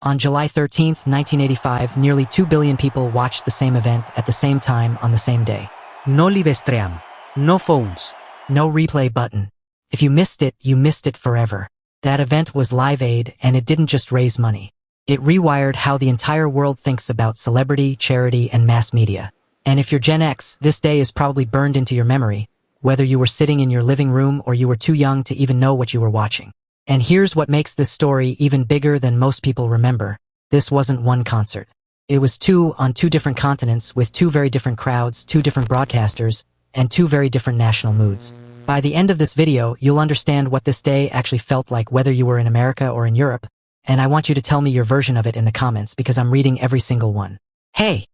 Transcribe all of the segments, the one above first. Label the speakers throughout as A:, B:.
A: On July 13, 1985, nearly 2 billion people watched the same event at the same time on the same day. No live stream, no phones, no replay button. If you missed it forever. That event was Live Aid, and it didn't just raise money. It rewired how the entire world thinks about celebrity, charity, and mass media. And if you're Gen X, this day is probably burned into your memory, whether you were sitting in your living room or you were too young to even know what you were watching. And here's what makes this story even bigger than most people remember. This wasn't one concert. It was two on two different continents with two very different crowds, two different broadcasters, and two very different national moods. By the end of this video, you'll understand what this day actually felt like whether you were in America or in Europe, and I want you to tell me your version of it in the comments because I'm reading every single one. Hey!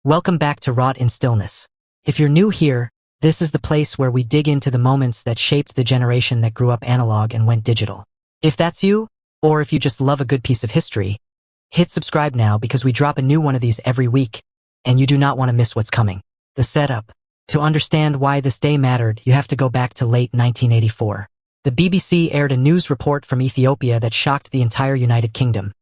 A: Welcome back to Rot in Stillness. If you're new here, this is the place where we dig into the moments that shaped the generation that grew up analog and went digital. If that's you, or if you just love a good piece of history, hit subscribe now because we drop a new one of these every week, and you do not want to miss what's coming. The setup. To understand why this day mattered, you have to go back to late 1984. The BBC aired a news report from Ethiopia that shocked the entire United Kingdom.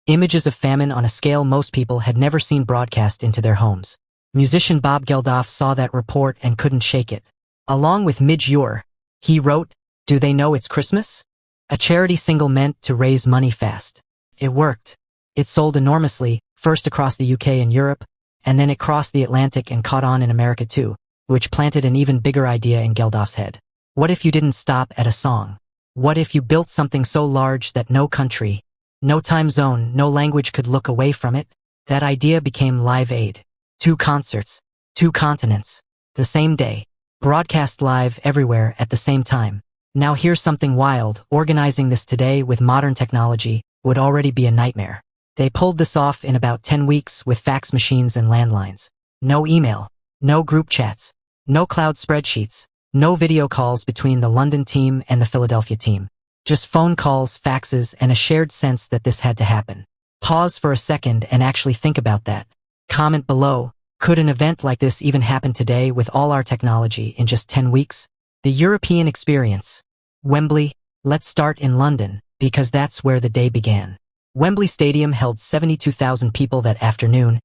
A: Images of famine on a scale most people had never seen broadcast into their homes. Musician Bob Geldof saw that report and couldn't shake it. Along with Midge Ure, he wrote, "Do they know it's Christmas?" A charity single meant to raise money fast. It worked. It sold enormously, first across the UK and Europe, and then it crossed the Atlantic and caught on in America too, which planted an even bigger idea in Geldof's head. What if you didn't stop at a song? What if you built something so large that no country, no time zone, no language could look away from it? That idea became Live Aid. 2 concerts, 2 continents, the same day, broadcast live everywhere at the same time. Now here's something wild. Organizing this today with modern technology would already be a nightmare. They pulled this off in about 10 weeks with fax machines and landlines. No email, no group chats, no cloud spreadsheets, no video calls between the London team and the Philadelphia team. Just phone calls, faxes, and a shared sense that this had to happen. Pause for a second and actually think about that. Comment below, could an event like this even happen today with all our technology in just 10 weeks? The European experience. Wembley. Let's start in London, because that's where the day began. Wembley Stadium held 72,000 people that afternoon,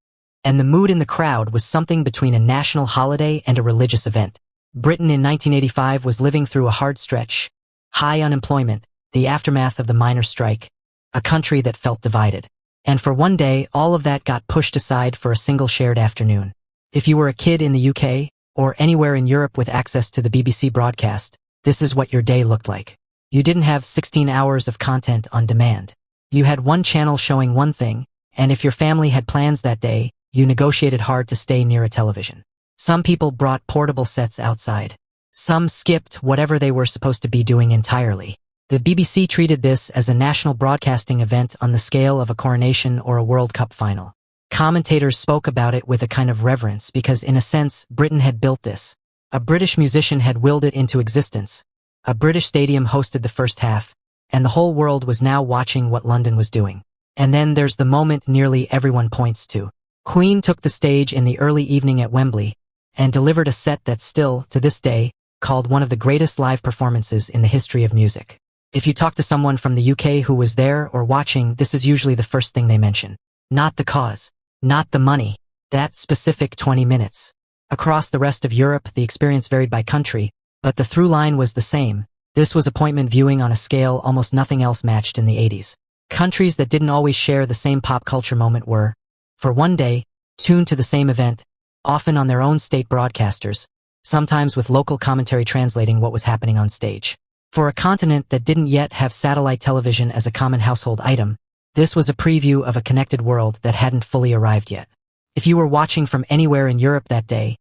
A: and the mood in the crowd was something between a national holiday and a religious event. Britain in 1985 was living through a hard stretch. High unemployment, the aftermath of the miners' strike, a country that felt divided. And for one day, all of that got pushed aside for a single shared afternoon. If you were a kid in the UK, or anywhere in Europe with access to the BBC broadcast, this is what your day looked like. You didn't have 16 hours of content on demand. You had one channel showing one thing, and if your family had plans that day, you negotiated hard to stay near a television. Some people brought portable sets outside. Some skipped whatever they were supposed to be doing entirely. The BBC treated this as a national broadcasting event on the scale of a coronation or a World Cup final. Commentators spoke about it with a kind of reverence because, in a sense, Britain had built this. A British musician had willed it into existence. A British stadium hosted the first half, and the whole world was now watching what London was doing. And then there's the moment nearly everyone points to. Queen took the stage in the early evening at Wembley and delivered a set that's still, to this day, called one of the greatest live performances in the history of music. If you talk to someone from the UK who was there or watching, this is usually the first thing they mention. Not the cause. Not the money. That specific 20 minutes. Across the rest of Europe, the experience varied by country, but the through line was the same. This was appointment viewing on a scale almost nothing else matched in the 80s. Countries that didn't always share the same pop culture moment were, for one day, tuned to the same event, often on their own state broadcasters, sometimes with local commentary translating what was happening on stage. For a continent that didn't yet have satellite television as a common household item, this was a preview of a connected world that hadn't fully arrived yet. If you were watching from anywhere in Europe that day,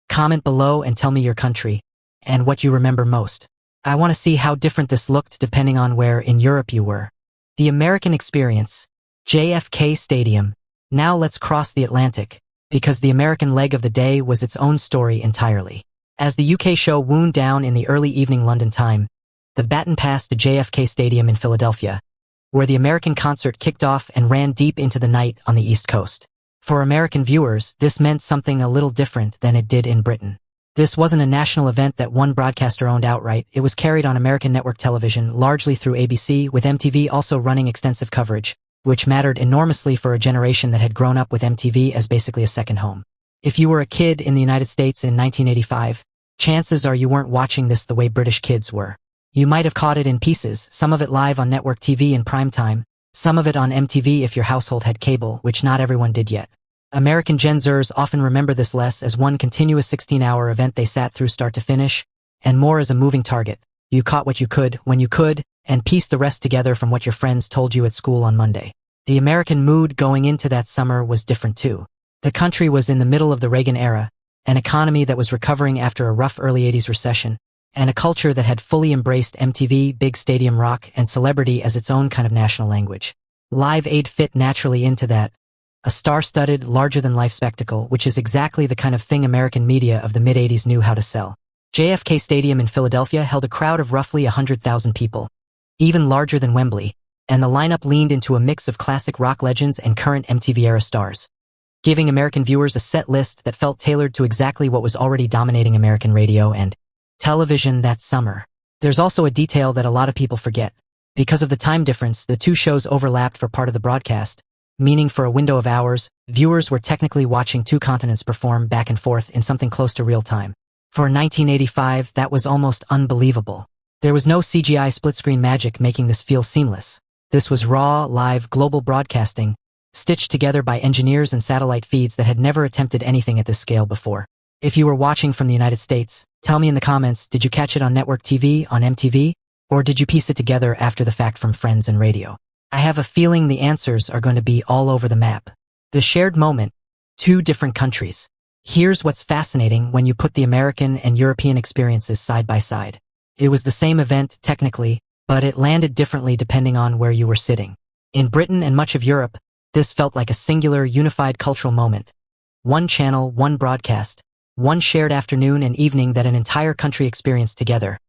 A: comment below and tell me your country, and what you remember most. I want to see how different this looked depending on where in Europe you were. The American experience. JFK Stadium. Now let's cross the Atlantic, because the American leg of the day was its own story entirely. As the UK show wound down in the early evening London time, the baton passed to JFK Stadium in Philadelphia, where the American concert kicked off and ran deep into the night on the East Coast. For American viewers, this meant something a little different than it did in Britain. This wasn't a national event that one broadcaster owned outright. It was carried on American network television, largely through ABC, with MTV also running extensive coverage, which mattered enormously for a generation that had grown up with MTV as basically a second home. If you were a kid in the United States in 1985, chances are you weren't watching this the way British kids were. You might have caught it in pieces, some of it live on network TV in prime time, some of it on MTV if your household had cable, which not everyone did yet. American Gen Zers often remember this less as one continuous 16-hour event they sat through start to finish, and more as a moving target. You caught what you could, when you could, and pieced the rest together from what your friends told you at school on Monday. The American mood going into that summer was different too. The country was in the middle of the Reagan era, an economy that was recovering after a rough early 80s recession, and a culture that had fully embraced MTV, big stadium rock, and celebrity as its own kind of national language. Live Aid fit naturally into that, a star-studded, larger-than-life spectacle, which is exactly the kind of thing American media of the mid-80s knew how to sell. JFK Stadium in Philadelphia held a crowd of roughly 100,000 people, even larger than Wembley, and the lineup leaned into a mix of classic rock legends and current MTV-era stars, giving American viewers a set list that felt tailored to exactly what was already dominating American radio and television that summer. There's also a detail that a lot of people forget. Because of the time difference, the two shows overlapped for part of the broadcast, meaning for a window of hours, viewers were technically watching two continents perform back and forth in something close to real time. For 1985, that was almost unbelievable. There was no CGI split-screen magic making this feel seamless. This was raw, live, global broadcasting, stitched together by engineers and satellite feeds that had never attempted anything at this scale before. If you were watching from the United States, tell me in the comments, did you catch it on network TV, on MTV, or did you piece it together after the fact from friends and radio? I have a feeling the answers are going to be all over the map. The shared moment, two different countries. Here's what's fascinating when you put the American and European experiences side by side. It was the same event, technically, but it landed differently depending on where you were sitting. In Britain and much of Europe, this felt like a singular, unified cultural moment. One channel, one broadcast, one shared afternoon and evening that an entire country experienced together,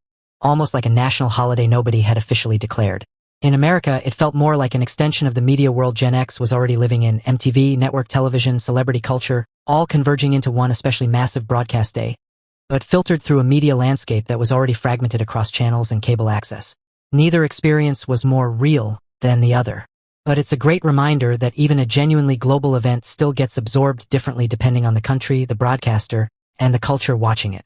A: almost like a national holiday nobody had officially declared. In America, it felt more like an extension of the media world Gen X was already living in: MTV, network television, celebrity culture, all converging into one especially massive broadcast day, but filtered through a media landscape that was already fragmented across channels and cable access. Neither experience was more real than the other. But it's a great reminder that even a genuinely global event still gets absorbed differently depending on the country, the broadcaster, and the culture watching it.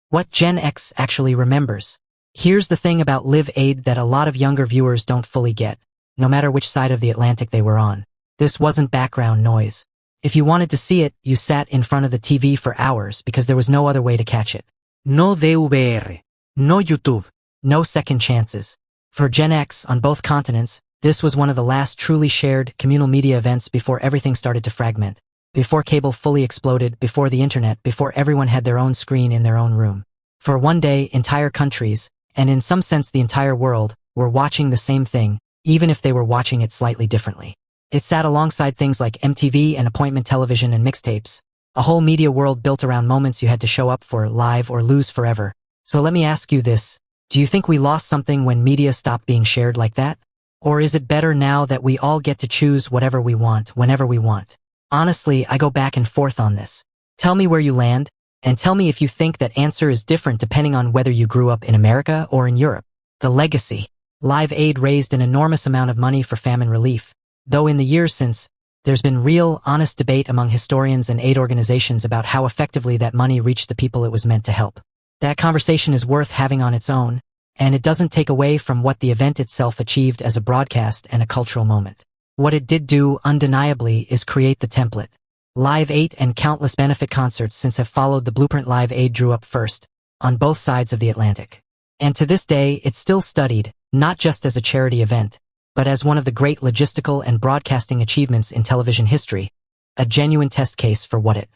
A: What Gen X actually remembers. Here's the thing about Live Aid that a lot of younger viewers don't fully get, no matter which side of the Atlantic they were on. This wasn't background noise. If you wanted to see it, you sat in front of the TV for hours because there was no other way to catch it. No DVR, no YouTube, no second chances. For Gen X on both continents, this was one of the last truly shared communal media events before everything started to fragment, before cable fully exploded, before the internet, before everyone had their own screen in their own room. For one day, entire countries, and in some sense the entire world, were watching the same thing, even if they were watching it slightly differently. It sat alongside things like MTV and appointment television and mixtapes, a whole media world built around moments you had to show up for, live or lose forever. So let me ask you this, do you think we lost something when media stopped being shared like that? Or is it better now that we all get to choose whatever we want, whenever we want? Honestly, I go back and forth on this. Tell me where you land, and tell me if you think that answer is different depending on whether you grew up in America or in Europe. The legacy. Live Aid raised an enormous amount of money for famine relief, though in the years since, there's been real, honest debate among historians and aid organizations about how effectively that money reached the people it was meant to help. That conversation is worth having on its own, and it doesn't take away from what the event itself achieved as a broadcast and a cultural moment. What it did do, undeniably, is create the template. Live Aid and countless benefit concerts since have followed the blueprint Live Aid drew up first, on both sides of the Atlantic. And to this day, it's still studied, not just as a charity event, but as one of the great logistical and broadcasting achievements in television history, a genuine test case for what it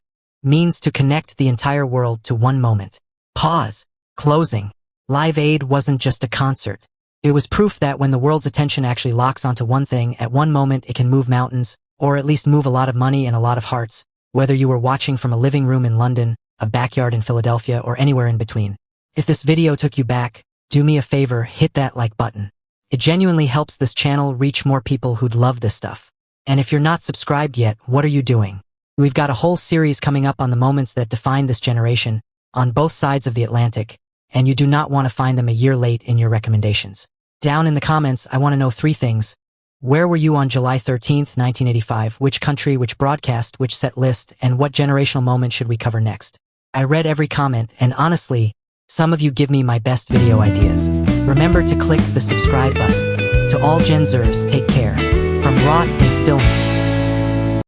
A: means to connect the entire world to one moment. Pause. Closing. Live Aid wasn't just a concert. It was proof that when the world's attention actually locks onto one thing, at one moment it can move mountains, or at least move a lot of money and a lot of hearts, whether you were watching from a living room in London, a backyard in Philadelphia, or anywhere in between. If this video took you back, do me a favor, hit that like button. It genuinely helps this channel reach more people who'd love this stuff. And if you're not subscribed yet, what are you doing? We've got a whole series coming up on the moments that define this generation, on both sides of the Atlantic, and you do not want to find them a year late in your recommendations. Down in the comments, I want to know 3 things. Where were you on July 13th, 1985? Which country, which broadcast, which set list, and what generational moment should we cover next? I read every comment, and honestly, some of you give me my best video ideas. Remember to click the subscribe button. To all Gen Zers, take care. From rot and stillness.